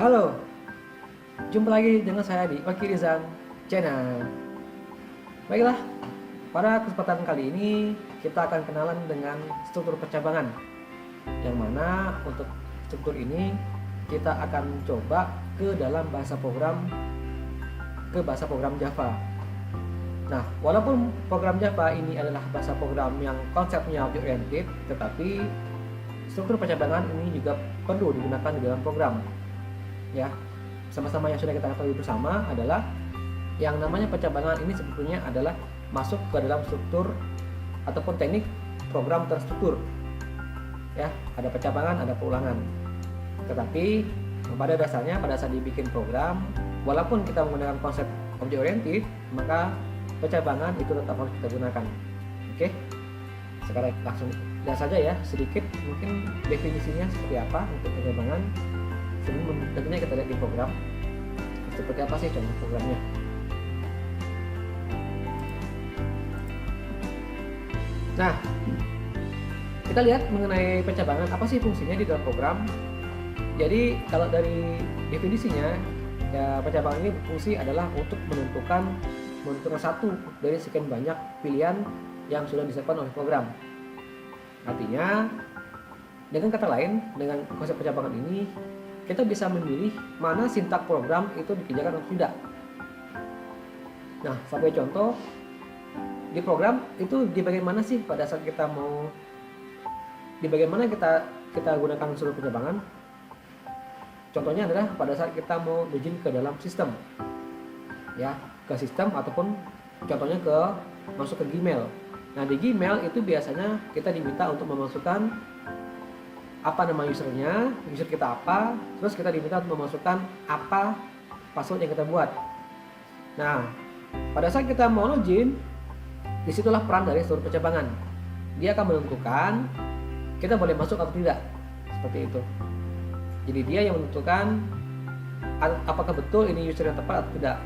Halo, jumpa lagi dengan saya di Oki Rizan Channel. Baiklah, pada kesempatan kali ini kita akan kenalan dengan struktur percabangan. Yang mana untuk struktur ini kita akan coba ke dalam bahasa program Java. Nah, walaupun program Java ini adalah bahasa program yang konsepnya object oriented, tetapi struktur percabangan ini juga perlu digunakan di dalam program. Ya, sama-sama yang sudah kita ketahui bersama adalah yang namanya percabangan ini sebetulnya adalah masuk ke dalam struktur ataupun teknik program terstruktur. Ya, ada percabangan, ada pengulangan. Tetapi pada dasarnya pada saat dibikin program, walaupun kita menggunakan konsep object oriented, maka percabangan itu tetap harus kita gunakan. Oke. Sekarang langsung lihat saja ya sedikit mungkin definisinya seperti apa untuk percabangan. Sebelum tentunya kita lihat di program seperti apa sih contoh programnya. Nah, kita lihat mengenai percabangan apa sih fungsinya di dalam program. Jadi kalau dari definisinya ya, percabangan ini fungsi adalah untuk menentukan satu dari sekian banyak pilihan yang sudah disiapkan oleh program. Artinya dengan kata lain, dengan konsep percabangan ini kita bisa memilih mana sintak program itu dikerjakan atau tidak. Nah, sebagai contoh di program itu di bagian mana sih pada saat kita mau di bagian mana kita gunakan seluruh percabangan. Contohnya adalah pada saat kita mau login ke dalam sistem, ya, ke sistem ataupun contohnya masuk ke Gmail. Nah, di Gmail itu biasanya kita diminta untuk memasukkan apa nama usernya, user kita apa, terus kita diminta untuk memasukkan apa password yang kita buat. Nah, pada saat kita mau login, disitulah peran dari struktur percabangan. Dia akan menentukan kita boleh masuk atau tidak, seperti itu. Jadi dia yang menentukan apakah betul ini user yang tepat atau tidak.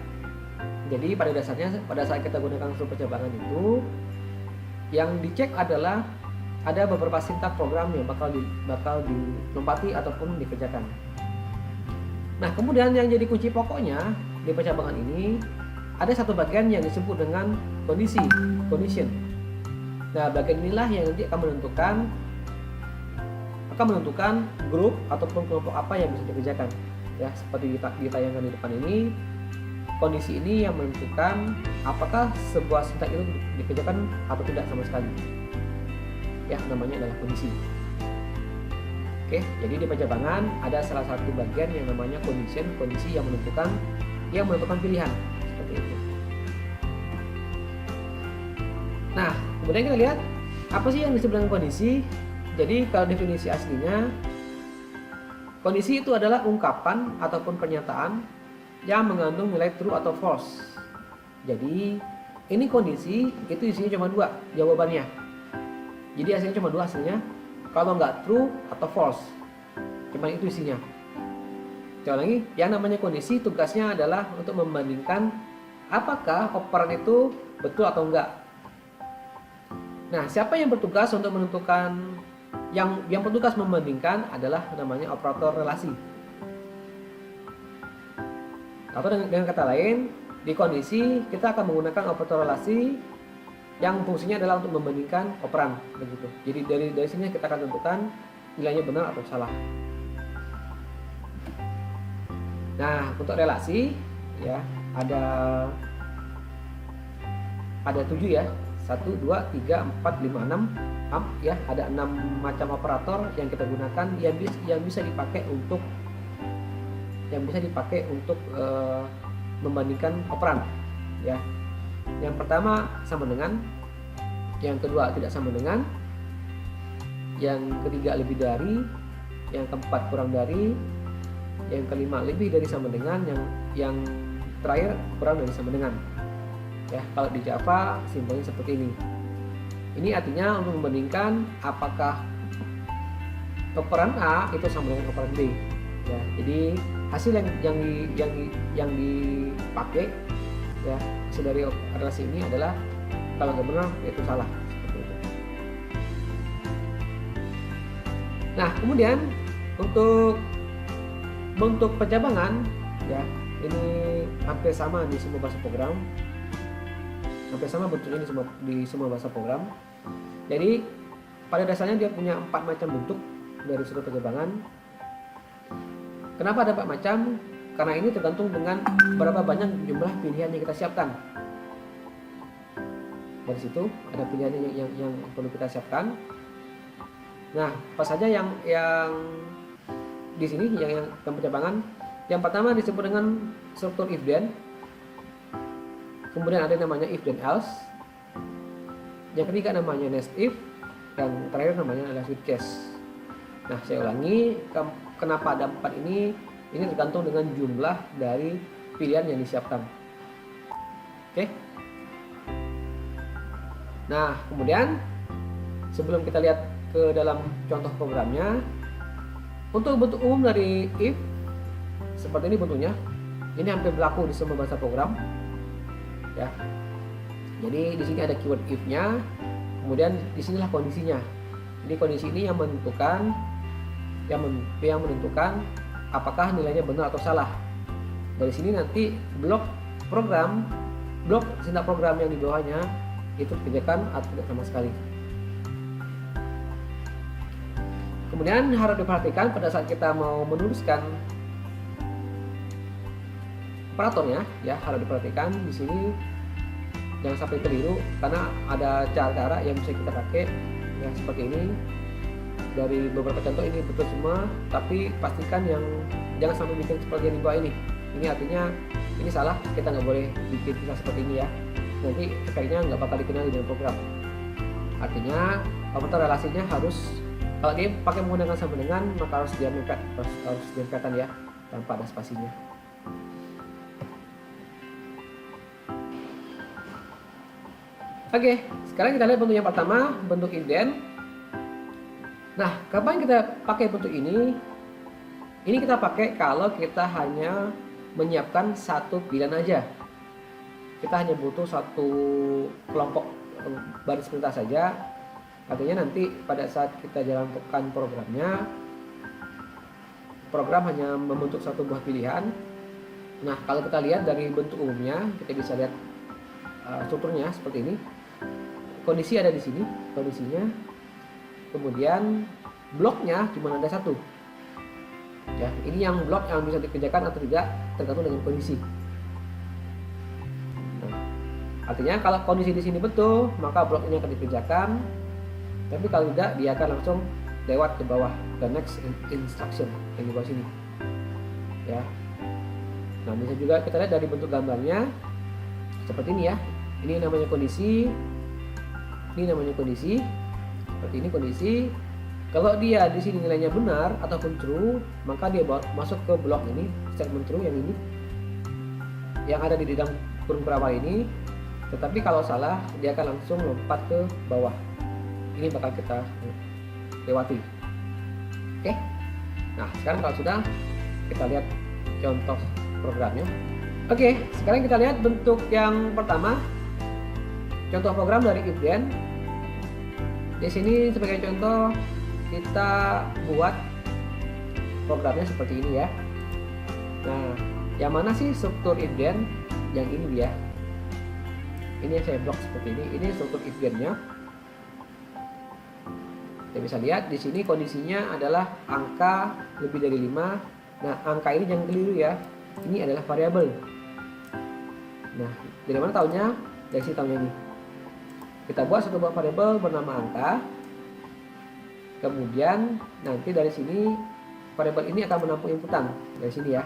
Jadi pada dasarnya pada saat kita gunakan struktur percabangan itu, yang dicek adalah ada beberapa sintak program yang bakal dilempati ataupun dikerjakan. Nah, kemudian yang jadi kunci pokoknya di percabangan ini ada satu bagian yang disebut dengan condition. Nah, bagian inilah yang nanti akan menentukan grup ataupun kelompok apa yang bisa dikerjakan. Ya, seperti ditayangkan di depan ini, kondisi ini yang menentukan apakah sebuah sintak itu dikerjakan atau tidak sama sekali. Ya, namanya adalah kondisi. Oke, jadi di percabangan ada salah satu bagian yang namanya kondisi yang menentukan pilihan seperti itu. Nah, kemudian kita lihat apa sih yang disebut dengan kondisi. Jadi kalau definisi aslinya, kondisi itu adalah ungkapan ataupun pernyataan yang mengandung nilai true atau false. Jadi ini kondisi itu isinya cuma dua jawabannya. Jadi hasilnya cuma dua hasilnya, kalau nggak true atau false, cuma itu isinya. Coba lagi, yang namanya kondisi tugasnya adalah untuk membandingkan apakah operan itu betul atau enggak. Nah, siapa yang bertugas untuk menentukan yang bertugas membandingkan adalah namanya operator relasi. Atau dengan kata lain, di kondisi kita akan menggunakan operator relasi yang fungsinya adalah untuk membandingkan operan, begitu. Jadi dari sini kita akan tentukan nilainya benar atau salah. Nah, untuk relasi ya ada 7 ya. 1 2 3 4 5 6 ya, ada 6 macam operator yang kita gunakan yang bisa dipakai untuk membandingkan operan ya. Yang pertama sama dengan, yang kedua tidak sama dengan, yang ketiga lebih dari, yang keempat kurang dari, yang kelima lebih dari sama dengan, yang terakhir kurang dari sama dengan. Ya, kalau di Java simbolnya seperti ini. Ini artinya untuk membandingkan apakah operan A itu sama dengan operan B. Ya, jadi hasil yang dipakai ya, hasil dari relasi ini adalah kalau nggak benar itu salah, seperti itu. Nah, kemudian untuk bentuk pencabangan ya ini hampir sama di semua bahasa program, hampir sama bentuknya di semua bahasa program. Jadi pada dasarnya dia punya 4 macam bentuk dari struktur pencabangan. Kenapa ada 4 macam? Karena ini tergantung dengan berapa banyak jumlah pilihan yang kita siapkan. Dari situ ada pilihan yang perlu kita siapkan. Nah, apa saja yang di sini yang pencabangan? Yang pertama disebut dengan struktur if then. Kemudian ada namanya if then else. Yang ketiga namanya next if. Dan terakhir namanya else with case. Nah, saya ulangi, kenapa ada 4 ini? Ini tergantung dengan jumlah dari pilihan yang disiapkan. Oke. Nah, kemudian sebelum kita lihat ke dalam contoh programnya, untuk bentuk umum dari if seperti ini bentuknya. Ini hampir berlaku di semua bahasa program. Ya. Jadi di sini ada keyword if-nya, kemudian di sinilah kondisinya. Jadi kondisi ini yang menentukan apakah nilainya benar atau salah. Dari sini nanti blok sintak program yang di bawahnya itu dikerjakan atau tidak sama sekali. Kemudian harus diperhatikan pada saat kita mau menuliskan operatornya, ya harus diperhatikan di sini jangan sampai keliru karena ada cara-cara yang bisa kita pakai ya seperti ini. Dari beberapa contoh ini betul semua, tapi pastikan jangan sampai bikin seperti yang di bawah ini. Ini artinya ini salah, kita nggak boleh bikin kisah seperti ini ya. Nanti efeknya nggak bakal dikenali dengan program. Artinya operator relasinya harus, kalau dia pakai menggunakan sama dengan, maka harus dia mepet, harus diempatkan ya, tanpa ada spasinya. Oke, sekarang kita lihat bentuk yang pertama, bentuk indent. Nah, kapan kita pakai bentuk ini? Ini kita pakai kalau kita hanya menyiapkan satu pilihan aja. Kita hanya butuh satu kelompok baris perintah saja. Artinya nanti pada saat kita jalankan programnya, program hanya membentuk satu buah pilihan. Nah, kalau kita lihat dari bentuk umumnya, kita bisa lihat strukturnya seperti ini. Kondisi ada di sini, kondisinya. Kemudian bloknya cuma ada satu. Ya, ini yang blok yang bisa dikerjakan atau tidak tergantung dengan kondisi. Nah, artinya kalau kondisi di sini betul, maka blok ini akan dikerjakan. Tapi kalau tidak, dia akan langsung lewat ke bawah ke next instruction yang di bawah sini. Ya. Nah, bisa juga kita lihat dari bentuk gambarnya seperti ini ya. Ini namanya kondisi. Ini namanya kondisi. Seperti ini kondisi. Kalau dia di sini nilainya benar ataupun true, maka dia masuk ke blok ini, statement true yang ini, yang ada di dalam kurung berawal ini. Tetapi kalau salah, dia akan langsung lompat ke bawah. Ini bakal kita lewati. Oke. Nah, sekarang kalau sudah, kita lihat contoh programnya. Oke, sekarang kita lihat bentuk yang pertama. Contoh program dari if then. Di sini sebagai contoh kita buat programnya seperti ini ya. Nah, yang mana sih struktur if then? Yang ini dia. Ini yang saya blok seperti ini. Ini struktur if then-nya. Kita bisa lihat di sini kondisinya adalah angka lebih dari 5. Nah, angka ini jangan keliru ya. Ini adalah variabel. Nah, dari mana tahunya? Dari sini tahunya ini. Kita buat satu buah variabel bernama angka. Kemudian nanti dari sini variabel ini akan menampung inputan dari sini ya.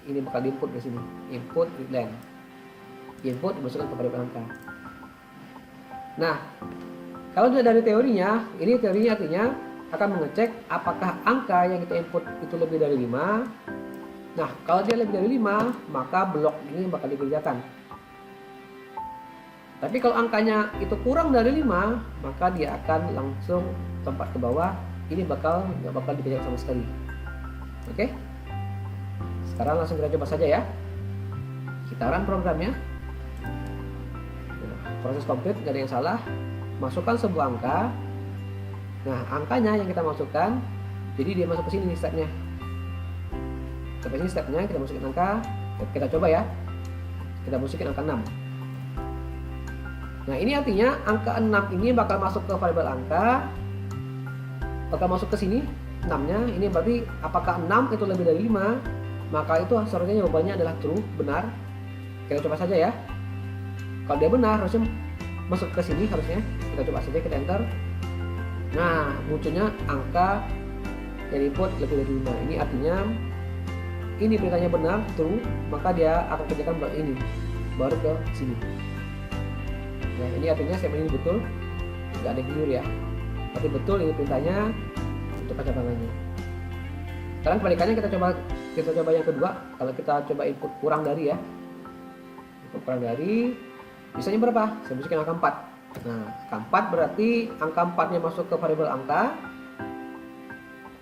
Ini bakal diinput dari sini. Input readline. Input dimasukkan ke variabel angka. Nah, kalau dari teorinya, ini teorinya artinya akan mengecek apakah angka yang kita input itu lebih dari 5. Nah, kalau dia lebih dari 5, maka blok ini bakal dikerjakan. Tapi kalau angkanya itu kurang dari 5, maka dia akan langsung lompat ke bawah. Ini nggak bakal dikerjakan sama sekali. Oke? Sekarang langsung kita coba saja ya. Kita run programnya. Nah, proses komplit, nggak ada yang salah. Masukkan sebuah angka. Nah, angkanya yang kita masukkan, jadi dia masuk ke sini nih stepnya. Sampai sini stepnya, kita masukin angka, kita coba ya. Kita masukin angka 6. Nah, ini artinya angka 6 ini bakal masuk ke variabel angka, bakal masuk ke sini 6-nya. Ini berarti apakah 6 itu lebih dari 5? Maka itu seharusnya jawabannya adalah true, benar. Kita coba saja ya. Kalau dia benar, harusnya masuk ke sini harusnya. Kita coba saja, kita enter. Nah, munculnya angka yang input lebih dari 5. Ini artinya ini perintahnya benar, true, maka dia akan kerjakan blok ini baru ke sini. Nah, ini artinya statement ini betul, nggak ada yang keliru ya. Tapi betul ini perintahnya untuk pencabangannya. Sekarang kebalikannya, kita coba yang kedua. Kalau kita coba input kurang dari ya, input kurang dari, misalnya berapa? Saya masukin angka 4. Nah, angka 4 berarti angka 4-nya masuk ke variabel angka.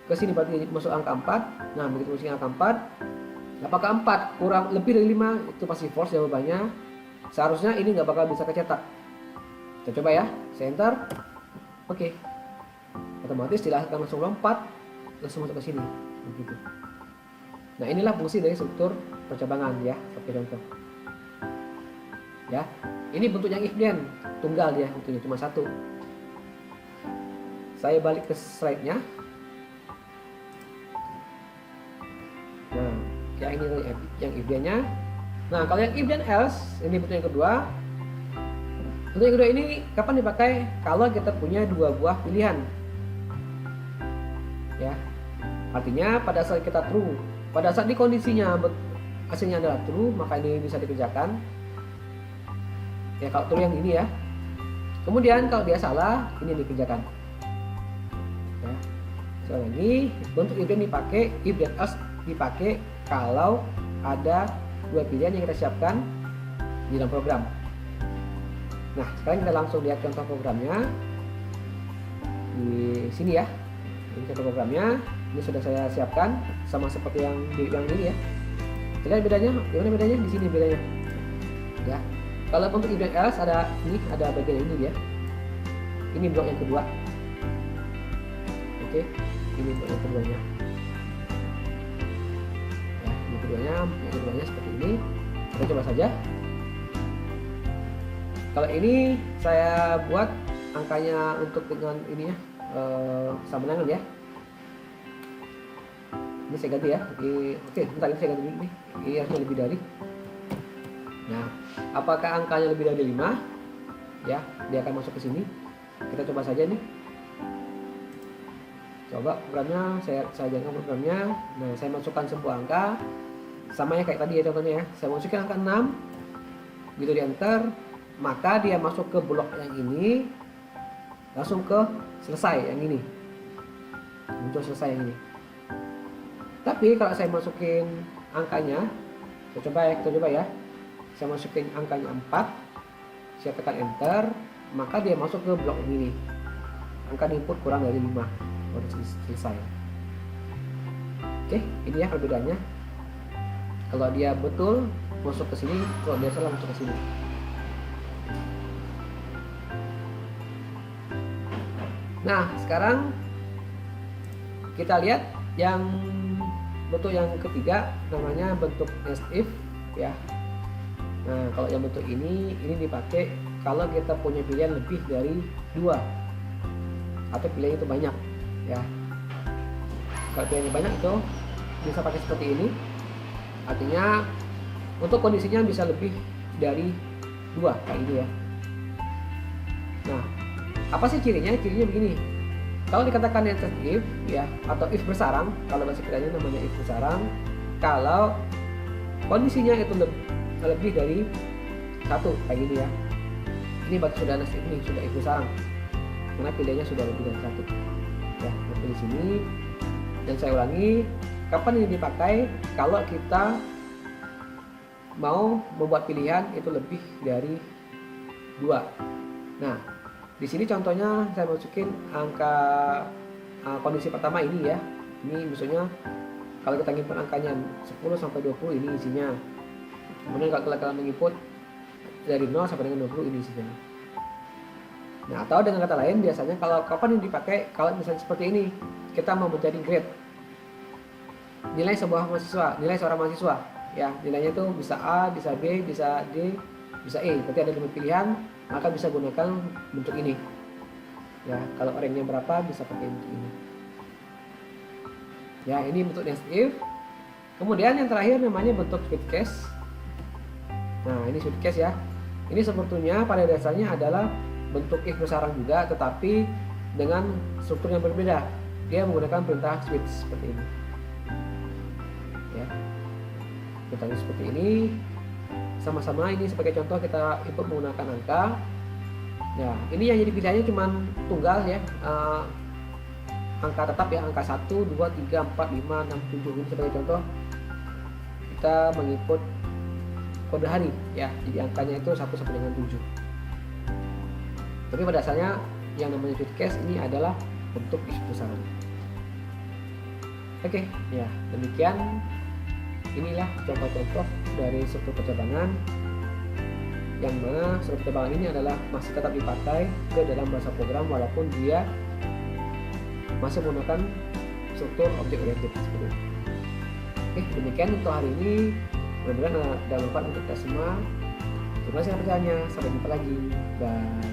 Ke sini berarti masuk angka 4. Nah, begitu masukin angka 4, apakah 4 kurang lebih dari 5? Itu pasti false jawabannya. Seharusnya ini nggak bakal bisa kecetak. Kita coba ya, saya enter. Oke. Otomatis silahkan langsung lompat, langsung masuk ke sini. Begitu. Nah, inilah fungsi dari struktur percabangan ya, seperti contoh. Ya, ini bentuk yang if then, tunggal ya, bentuknya cuma satu. Saya balik ke slide-nya. Nah, yang ini yang if then-nya. Nah, kalau yang if then else, ini bentuk yang kedua. Bentuk yang kedua ini kapan dipakai? Kalau kita punya dua buah pilihan. Ya. Artinya pada saat kita true, pada saat di kondisinya hasilnya adalah true, maka ini bisa dikerjakan. Ya, kalau true yang ini ya. Kemudian kalau dia salah, ini dikerjakan. Ya. Soal ini bentuk if then dipakai, if then else dipakai kalau ada dua pilihan yang kita siapkan di dalam program. Nah, sekarang kita langsung lihat contoh programnya di sini ya. Ini contoh programnya, ini sudah saya siapkan sama seperti yang ini ya. Kita lihat bedanya, gimana bedanya? Di sini bedanya. Ya. Kalau untuk if then else ada bagian ini ya. Ini blok yang kedua. Oke, ini blok yang keduanya. Ya, yang keduanya seperti ini. Kita coba saja. Kalau ini saya buat angkanya untuk dengan ini ya, sama dengan ya. Ini saya ganti ya. Oke, bentar, ini saya ganti dulu nih. Ini harusnya lebih dari. Nah, apakah angkanya lebih dari 5? Ya, dia akan masuk ke sini. Kita coba saja nih. Coba programnya, saya jalankan programnya. Nah, saya masukkan sebuah angka. Sama ya kayak tadi ya contohnya ya. Saya masukkan angka 6. Begitu di enter, maka dia masuk ke blok yang ini. Langsung ke selesai yang ini. Muncul selesai yang ini. Tapi kalau saya masukin angkanya, kita coba ya. Saya masukin angkanya 4, saya tekan enter, maka dia masuk ke blok ini. Angka input kurang dari 5, baru selesai. Oke, ini ya perbedaannya. Kalau dia betul masuk ke sini, kalau dia salah masuk ke sini. Nah, sekarang kita lihat yang bentuk yang ketiga, namanya bentuk else if ya. Nah, kalau yang bentuk ini dipakai kalau kita punya pilihan lebih dari 2 atau pilihan itu banyak ya. Kalau pilihannya banyak itu bisa pakai seperti ini. Artinya untuk kondisinya bisa lebih dari 2 kayak ini ya. Nah, apa sih cirinya? Cirinya begini. Kalau dikatakan else if ya, atau if bersarang, kalau bahasa kitanya namanya if bersarang, kalau kondisinya itu lebih dari 1 kayak gini ya. Ini berarti sudah if ini sudah if bersarang. Karena pilihannya sudah lebih dari 1. Ya, di sini. Dan saya ulangi, kapan ini dipakai? Kalau kita mau membuat pilihan itu lebih dari 2. Nah, di sini contohnya saya masukin angka kondisi pertama ini ya. Ini misalnya kalau kita input angkanya 10 sampai 20 ini isinya. Kemudian kalau kita menginput dari 0 sampai dengan 20 ini isinya. Nah, atau dengan kata lain biasanya kalau kapan ini dipakai? Kalau misalnya seperti ini, kita mau mencari grade. nilai seorang mahasiswa. Ya, nilainya itu bisa A, bisa B, bisa D, bisa E. Berarti ada 5 pilihan, maka bisa gunakan bentuk ini. Ya, kalau ranknya berapa bisa pakai bentuk ini. Ya, ini bentuk next if. Kemudian yang terakhir namanya bentuk switch case. Nah, ini switch case ya. Ini sebetulnya pada dasarnya adalah bentuk if bersarang juga, tetapi dengan struktur yang berbeda. Dia menggunakan perintah switch seperti ini. Ya, perintahnya seperti ini. Sama-sama ini sebagai contoh kita input menggunakan angka. Ya, ini yang jadi pilihannya cuma tunggal ya. Angka tetap ya, angka 1, 2, 3, 4, 5, 6, 7. Ini sebagai contoh kita menginput kode hari ya. Jadi angkanya itu 1 sampai dengan 7. Tapi pada dasarnya yang namanya switch case ini adalah bentuk if bersarang. Oke, ya demikian. Inilah contoh-contoh dari struktur percabangan, yang mana struktur percabangan ini adalah masih tetap dipakai ke dalam bahasa program walaupun dia masih menggunakan struktur object oriented seperti itu. Oke, demikian untuk hari ini. Mudah-mudahan ada manfaat untuk kita semua. Terima kasih atas perhatiannya. Sampai jumpa lagi. Bye.